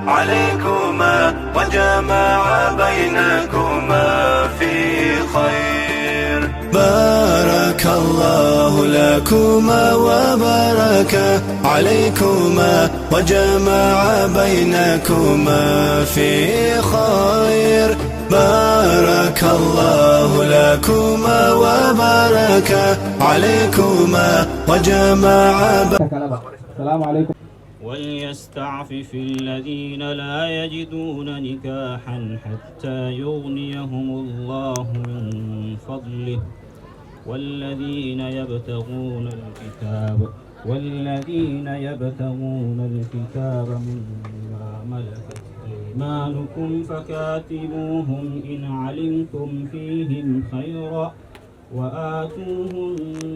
عليكما وجمع بينكما في خير. بارك الله لكما وبارك عليكما وجمع بينكما في خير. بارك الله لكما وبارك عليكما وجمع السلام عليكم. وليستعفف الذين لا يجدون نكاحا حتى يغنيهم الله من فضله والذين يبتغون الكتاب مما ملكت أيمانكم فكاتبوهم إن علمتم فيهم خيرا وآتوهم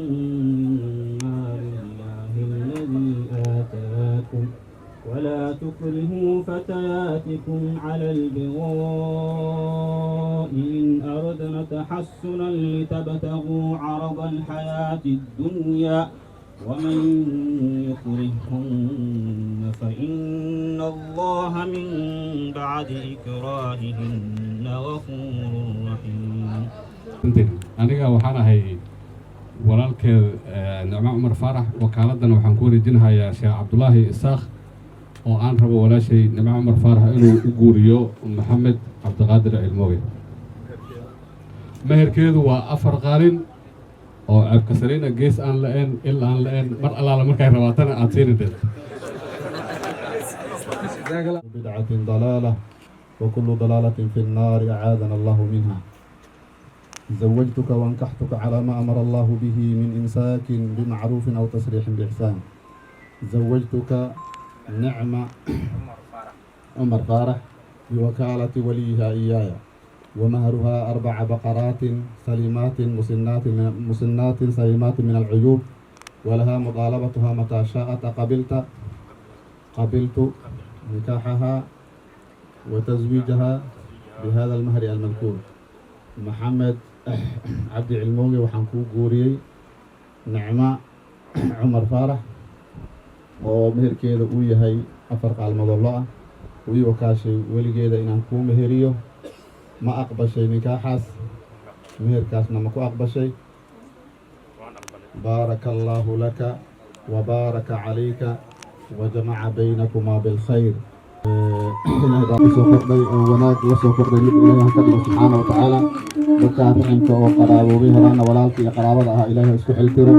مما لله الذي آتاكم ولا تكرهوا فتياتكم على البغاء إن أردنا تحسنا لتبتغوا عرض الحياة الدنيا ومن يكرهن فإن الله من بعد إكراههن غفور رحيم. aniga waxaan ahay walaalkeed Nicmo Cumar Faarax wakaaladana waxaan ku wareejinayaa Sheekh Cabdullaahi Isaaq oo aan rabo walaashay Nicmo Cumar Faarax inuu u guuriyo Maxamed Cabdiqaadir Cilmooge. meherkeedu waa 4 qaalin oo abka sarina gees aan la'een ilaa aan la'een mar allaala markay rabaatana aad siinaysid. بدعة ضلالة وكل ضلالة في النار أعاذنا الله منها. زوجتك وانكحتك على ما أمر الله به من إمساك بمعروف أو تسريح بإحسان. زوجتك نعمة عمر فارح بوكالة وليها إياي ومهرها 4 بقرات سليمات مسنات سليمات من العيوب ولها مطالبتها متى شاءت. قبلت نكاحها وتزويجها بهذا المهر المذكور. محمد عبد علموغي وحنكو قوري نعمة عمر فارح ومهر كيدا ويا هي أفرق على المضلعة ويا وكاشي ولي كيدا إن أنكو مهريو ما أقبل شيء نكاحس مهر كاسنا مكو أقبل شيء. بارك الله لك وبارك عليك وجمع بينكما بالخير. وناك لسوق إلهي سبحانه وتعالى بكات أنت وقرابو به رانا ولالك قرابتها إلهي اسكو حلترو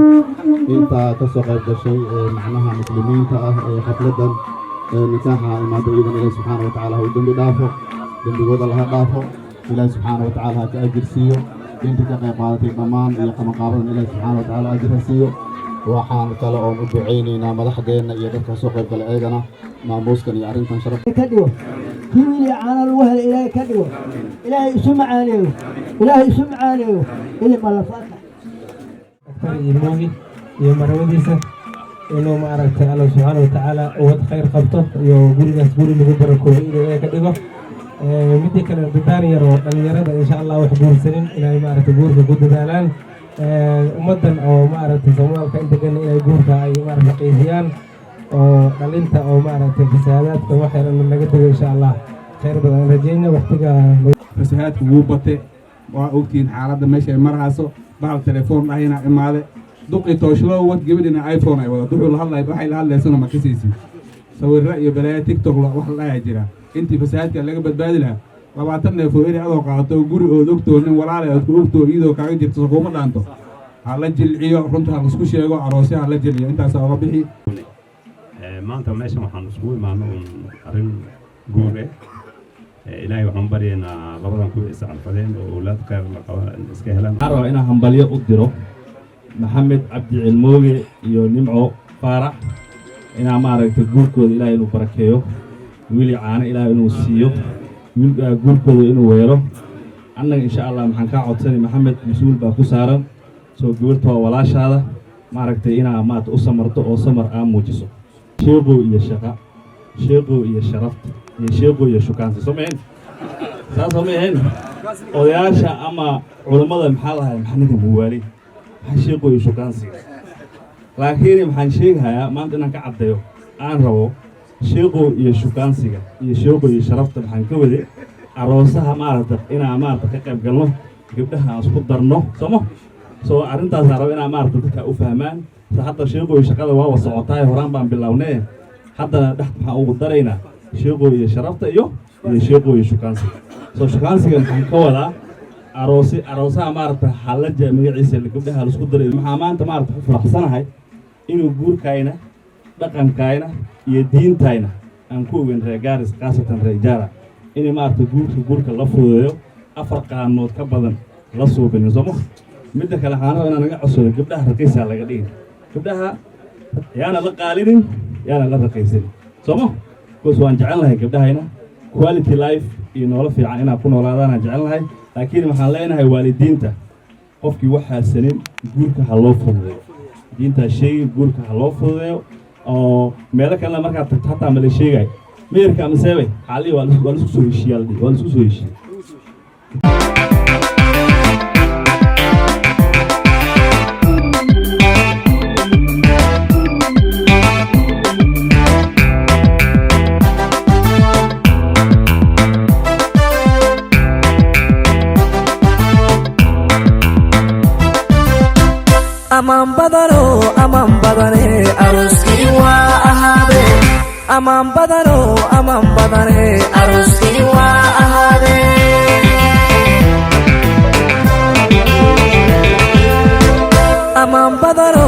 انت كسوق الشيء معناها مسلمين حفلة نكاحها ما بإذن الله سبحانه وتعالى هو دنبي دافو دنبي قد الله دافو إلهي سبحانه وتعالى كأجر سيو انت كقيقاتي ضمان إلى قمقابل إلهي سبحانه وتعالى أجر سيو waxaan kale oo u duceynaynaa madaxdeena iyo dadka soo qayb galay eegana maamuuskan iyo arrintan sharaf ka dhigo kiwili caana lagu helo ilaahay ka dhigo ilaahay isu macaaneeyo ilaa malafaata aktar ilmoogi iyo marwadiisa inuu maaragtay Allah subhanahu wa ta'ala wad khayr qabto iyo gurigaas guri lagu barakooyo ilaahay ka dhigo mid kale dadaan yar oo dhalinyarada insha Allah wax guursanin ilaahay maaragtay guurka ku dadaalaan ummadan oo maaragtay Soomaalka inta gan ay guurka ay maaragtay qeydiyaan oo dhalinta oo maaragtay fasaadaadka waxaan laga tago insha Allah khayr badan rajayna waqtiga fasahaadka ugu batay waa ogtiin xaaladda meesha ay marayso bahal telefoon ahayna imaade duqi tooshlo wad gabadhina iPhone ay wada duxul hadlay waxay la hadlaysana ma kasaysi sawirra iyo balaa TikTok wax la jira intii fasahaadka laga badbaadi lahaa 20 neef oo eri adoo qaato guri oo ogtoo nin walaal ay ku ogtoo iyadoo kaaga jirto xukuumad dhaanto hala jilciyo runta la isku sheego aroosyaha la jilciyo intaas oo bixi maanta meesha waxaan isku imaanay arrin guure ilaahay waxaan baryaynaa labadan ku iscalfadeen oo awlaad khayr la qabo iska helaan arwa ina hambalyo u diro Maxamed Cabdi Cilmooge iyo Nimco Faarax ina maaragtay guurkooda ilaahay inuu barakeeyo wiil caana ilaahay inuu siiyo guurkooda inuu weero annaga insha Allah maxaan ka codsanay Maxamed mas'uul baa ku saaran soo gabarta waa walaashaada maaragtay ina maad u samarto oo samar aan muujiso sheego iyo shaqa sheego iyo sharaf iyo sheego iyo shukaansi sameeyeen sameeyeen odayaasha ama culimada maxaa lahayd maxaniga muwaali waxa sheego iyo shukaansi laakiin maxaan sheegayaa maanta inaan ka cadeeyo aan rabo sheego iyo shukaansiga iyo sheego iyo sharafta waxaan ka waday aroosaha maaragta inaan maaragta ka qayb galno gabdhaha aan isku darno somo soo arrintaas aan rabo inaan maaragta dadka u fahmaan hadda sheego iyo shaqada waa socotaay horaan baan bilownay haddana dhex waxaan ugu daraynaa sheego iyo sharafta iyo sheego iyo shukaansiga soo shukaansiga waxaan ka wadaa aroosaha maaragta xalaja magaciisa gabdhaha la isku daray maxaa maanta maaragta ku faraxsanahay inuu guurkayna dhaqankayna iyo diintayna aan ku ogeyn reer Gaaris khaasatan reer Jaara inay maaragta guurka la fududeeyo 4 qaanood ka badan la suubin somo midda kale waxaan rabaa inaan naga codsado gabdhaha raqiisa laga dhigin gabdhaha yaana la qaalinin yaana la raqiisin somo kuwaas waan jecelnahay gabdhahayna quality life iyo nolol fiican inaan ku noolaadaan jecelnahay laakiin waxaan leenahay waalidiinta qofkii waxaa sanin guurka ha loo fududeeyo diinta shay guurka ha loo fududeeyo oo meelo kale markaa tagto hataa ma la sheegay meerka ama seebay xaalii waa la isku soo heshiiyay waa la isku soo heshiiyay aman badane aroski wa ahade aman badane aroski wa ahade aman badano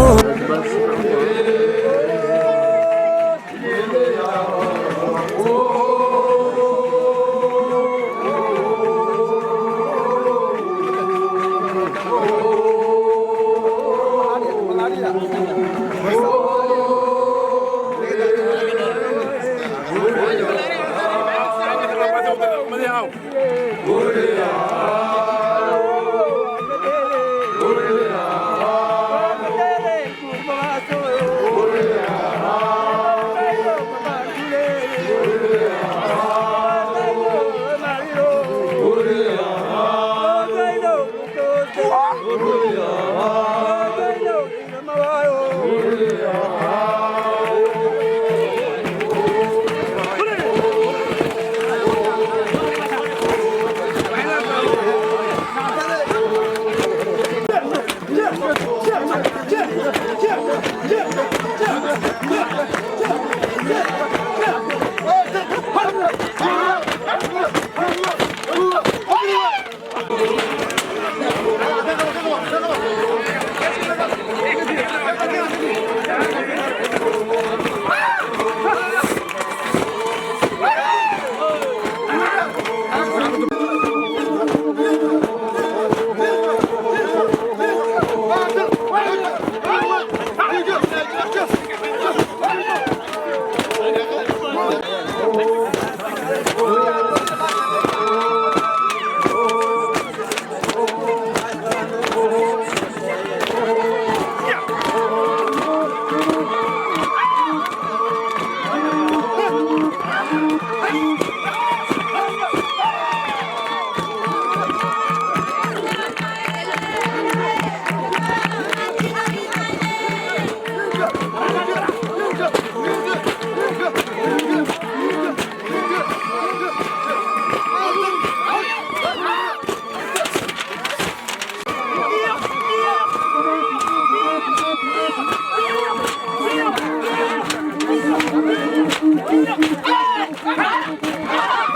Ha ha ha!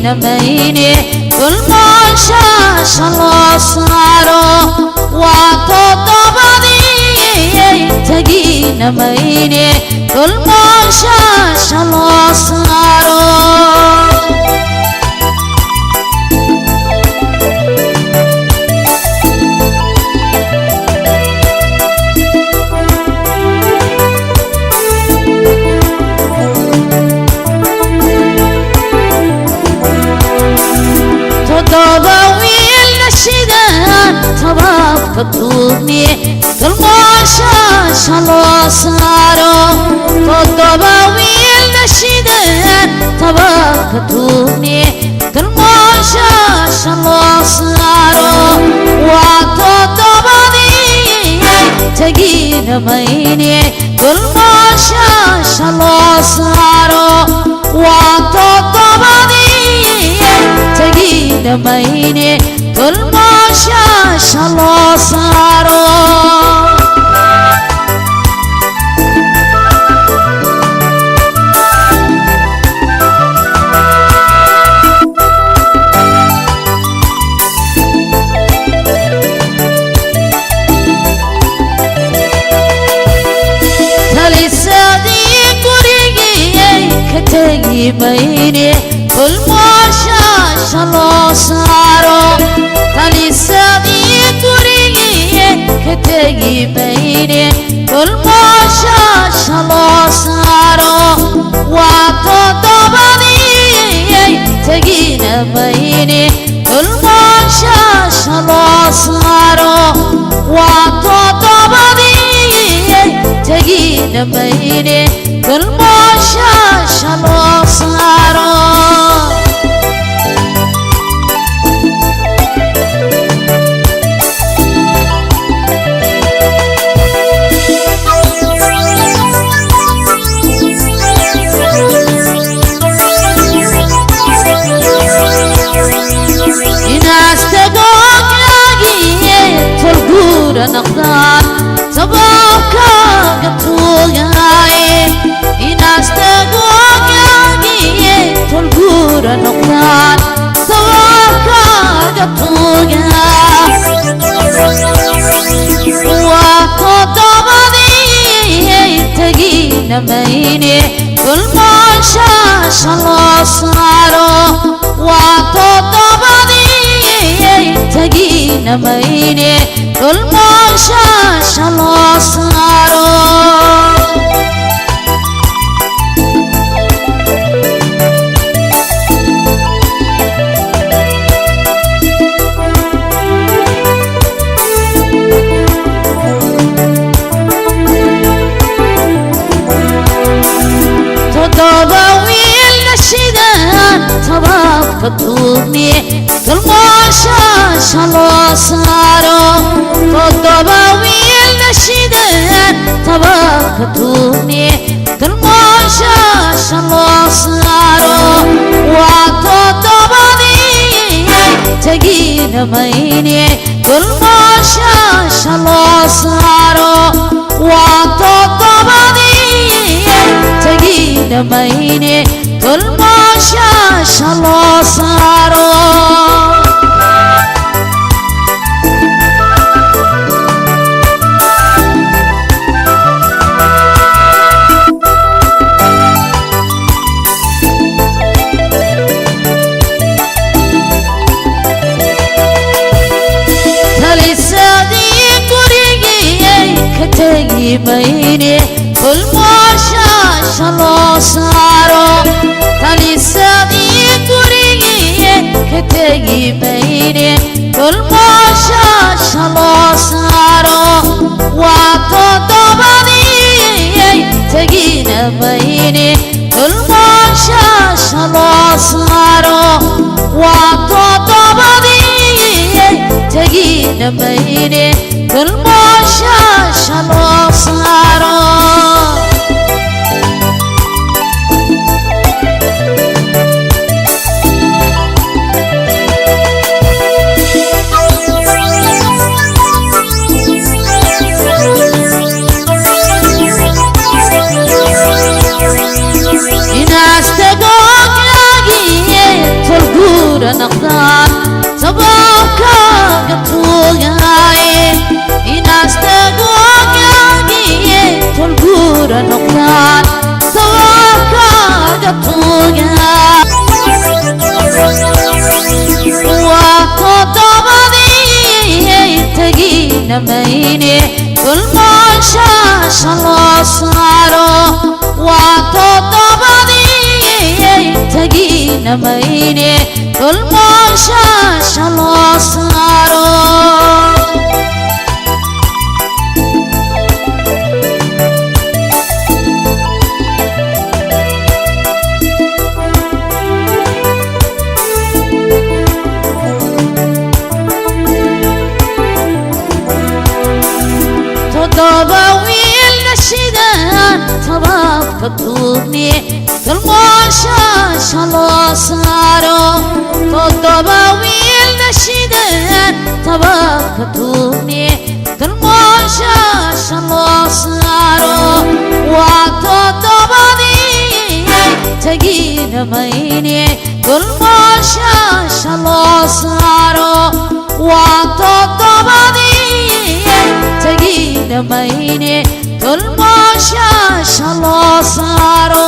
نميني كل ما شاش الله صاروا وتضبضي تجي نميني كل ما شاش الله صاروا تطوبني كل ما شاش الله صاروا تضبويل نشيدان تباك تطوبني كل ما شاش الله صاروا وتضبني تجين ميني كل ما شاش الله صاروا وتضبني تجين ميني كل ما شاش الله صاروا تالي صديق ريقي كتاقي بيني كل ما شاش الله صاروا تالي صديق ريقي كتاقي بيني كل ما شاش الله صاروا وتضبني تجينا بيني كل ما شاش الله صاروا وتضبني تجينا بيني كل ما شاش الله صاروا نقدان تباكا قطوغاي إناس تقوغاي تلقور نقدان تباكا قطوغاي وقضبني تجين ميني كل ما شاش الله صاروا وقضبني تجين ميني كل ما شاش الله صاروا تضبويل نشيدان تباك تطوبني كل ما شاش الله صاروا كتوني دلماشا شلوصارو واتو دبادي تجينا ميني دلماشا شلوصارو واتو دبادي تجينا ميني دلماشا شلوصارو تجي بيني كل ماشا شلوصارو تالي سادي كوريجي كتجي بيني كل ماشا شلوصارو واتو دبادي تجينا بيني كل ماشا شلوصارو واتو دبادي تجينا بيني كل ماشا شلوصارو ناس تقوم لاقي تلقور نقدان تباكا قطوغاي ناس تقوم لاقي تلقور نقدان تباكا قطوغاي وقطبضي تجينا ميني كل ماشا شلوصارو وقطبضي تجينا ميني كل ماشا شلوصارو تضاويل نشيدان تباب كتوني كل ماشا شلوصارو تضاويل نشيدان تباب كتوني كل ماشا شلوصارو وتضاوي تجينا ميني كل ماشا شلوصارو وتضاوي تجينا ميني كل ماشا شلوصارو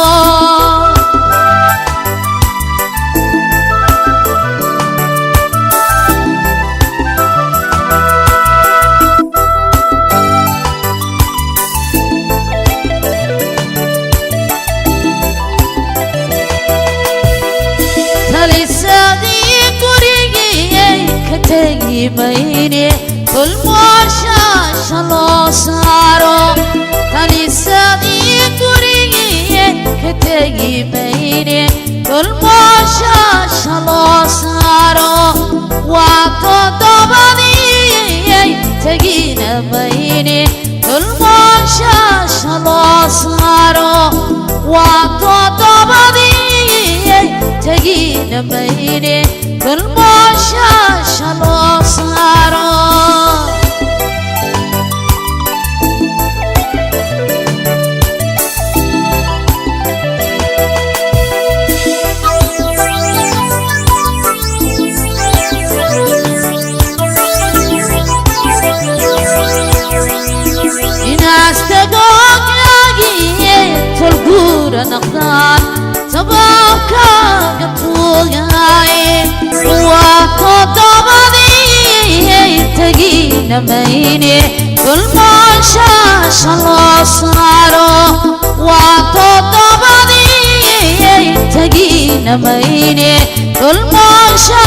تلسادي كوريجي كتجي ميني كل ماشا شلوصارو تلسادي كوريجي كتجي ميني كل ماشا شلوصارو وقطبضي تجينا ميني كل ماشا شلوصارو وقطبضي تجينا ميني كل ماشا شلوصارو ناس تقوم لاقي تلقور نقدان تباكا قطوغاي وقطبضي تجينا ميني كل ماشا شلوصارو وقطبضي تجينا ميني كل ماشا